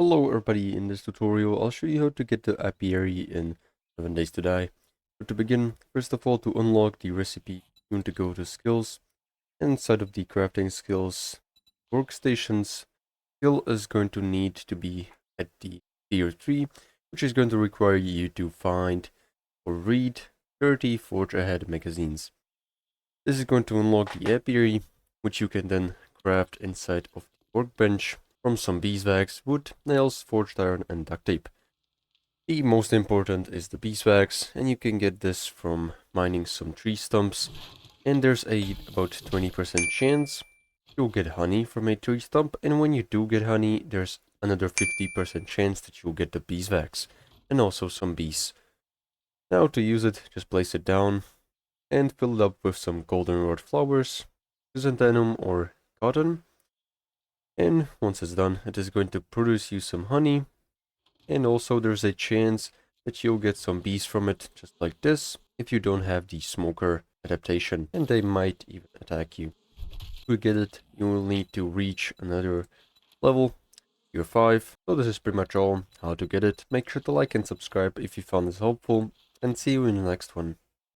Hello everybody, in this tutorial I'll show you how to get the Apiary in 7 days to die. So to begin, first of all, to unlock the recipe, you want to go to skills. Inside of the crafting skills workstations, skill is going to need to be at the tier 3, which is going to require you to find or read 30 Forge Ahead magazines. This is going to unlock the Apiary, which you can then craft inside of the workbench from some beeswax, wood, nails, forged iron, and duct tape. The most important is the beeswax, and you can get this from mining some tree stumps, and there's about 20% chance you'll get honey from a tree stump, and when you do get honey, there's another 50% chance that you'll get the beeswax, and also some bees. Now to use it, just place it down, and fill it up with some goldenrod flowers, chrysanthemum or cotton. And once it's done, it is going to produce you some honey. And also there's a chance that you'll get some bees from it, just like this, if you don't have the smoker adaptation, and they might even attack you. To get it, you will need to reach another level, tier 5. So this is pretty much all how to get it. Make sure to like and subscribe if you found this helpful, and see you in the next one.